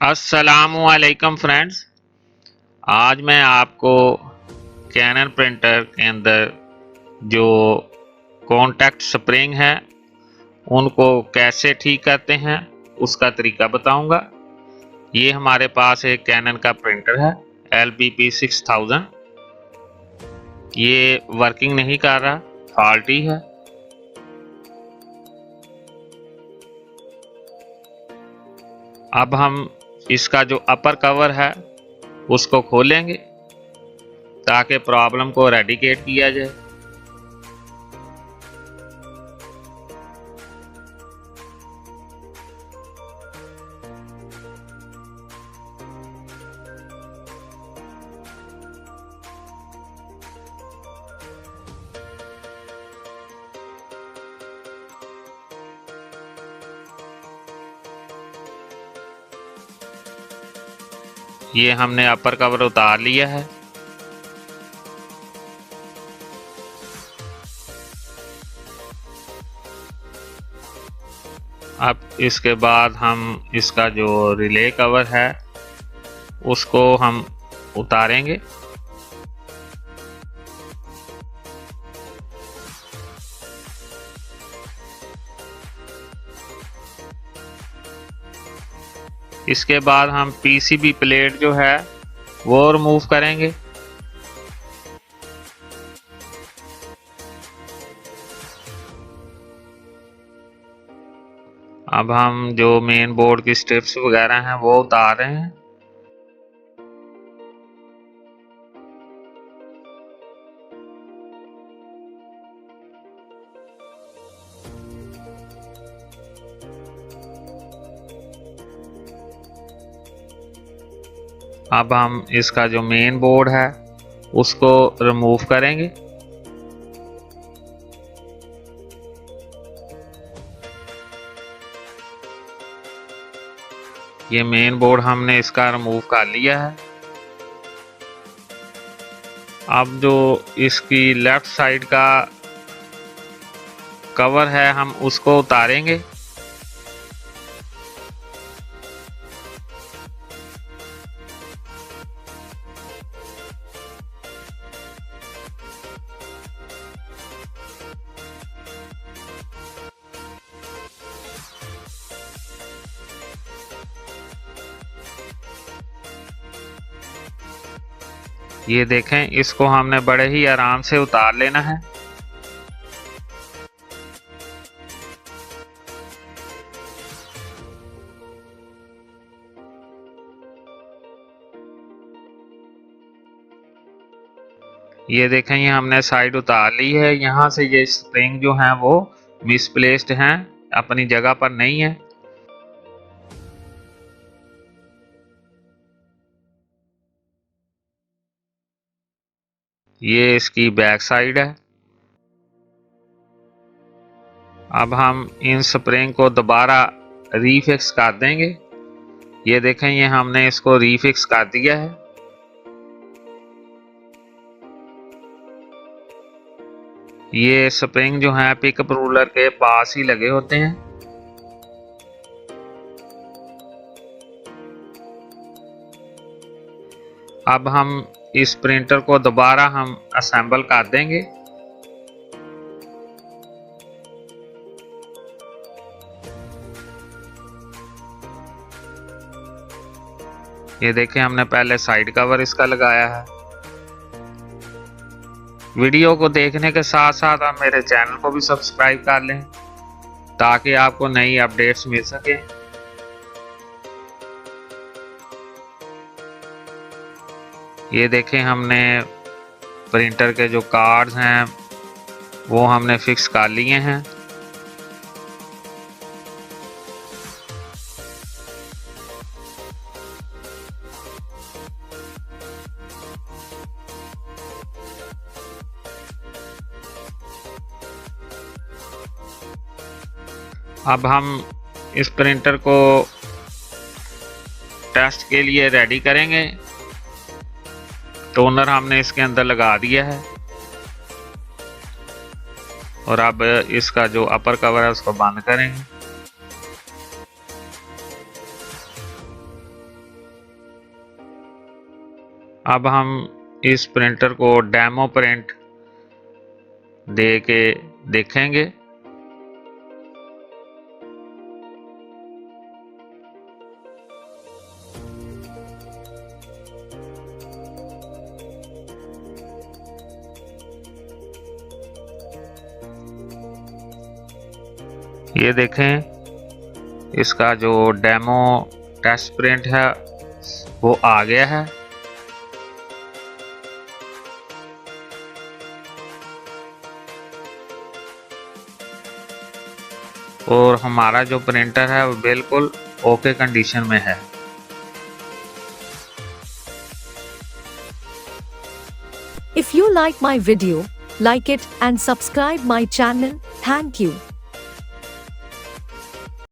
अस्सलामुअलैकुम फ्रेंड्स, आज मैं आपको कैनन प्रिंटर के अंदर जो कॉन्टैक्ट स्प्रिंग है उनको कैसे ठीक करते हैं उसका तरीका बताऊंगा। ये हमारे पास एक कैनन का प्रिंटर है LBP6000। ये वर्किंग नहीं कर रहा, फॉल्टी है। अब हम इसका जो अपर कवर है उसको खोलेंगे ताकि प्रॉब्लम को रेडिकेट किया जाए। ये हमने अपर कवर उतार लिया है। अब इसके बाद हम इसका जो रिले कवर है उसको हम उतारेंगे। इसके बाद हम पीसीबी प्लेट जो है वो रिमूव करेंगे। अब हम जो मेन बोर्ड की स्ट्रिप्स वगैरह हैं वो उतार रहे हैं। अब हम इसका जो मेन बोर्ड है उसको रिमूव करेंगे। ये मेन बोर्ड हमने इसका रिमूव कर लिया है। अब जो इसकी लेफ्ट साइड का कवर है हम उसको उतारेंगे। ये देखें, इसको हमने बड़े ही आराम से उतार लेना है। ये देखें, ये हमने साइड उतार ली है। यहाँ से ये स्प्रिंग जो है वो मिसप्लेस्ड हैं, अपनी जगह पर नहीं है। ये इसकी बैक साइड है। अब हम इन स्प्रिंग को दोबारा रीफिक्स कर देंगे। ये देखें, ये हमने इसको रीफिक्स कर दिया है। ये स्प्रिंग जो है पिकअप रूलर के पास ही लगे होते हैं। अब हम इस प्रिंटर को दोबारा हम असेंबल कर देंगे। ये देखिए, हमने पहले साइड कवर इसका लगाया है। वीडियो को देखने के साथ साथ आप मेरे चैनल को भी सब्सक्राइब कर लें ताकि आपको नई अपडेट्स मिल सके। ये देखें, हमने प्रिंटर के जो कार्ड्स हैं वो हमने फिक्स कर लिए हैं। अब हम इस प्रिंटर को टेस्ट के लिए रेडी करेंगे। टोनर हमने इसके अंदर लगा दिया है और अब इसका जो अपर कवर है उसको बंद करेंगे। अब हम इस प्रिंटर को डेमो प्रिंट दे के देखेंगे। ये देखें, इसका जो डेमो टेस्ट प्रिंट है वो आ गया है। और हमारा जो प्रिंटर है वो बिल्कुल ओके कंडीशन में है। If you like my video, like it and subscribe my channel. Thank you.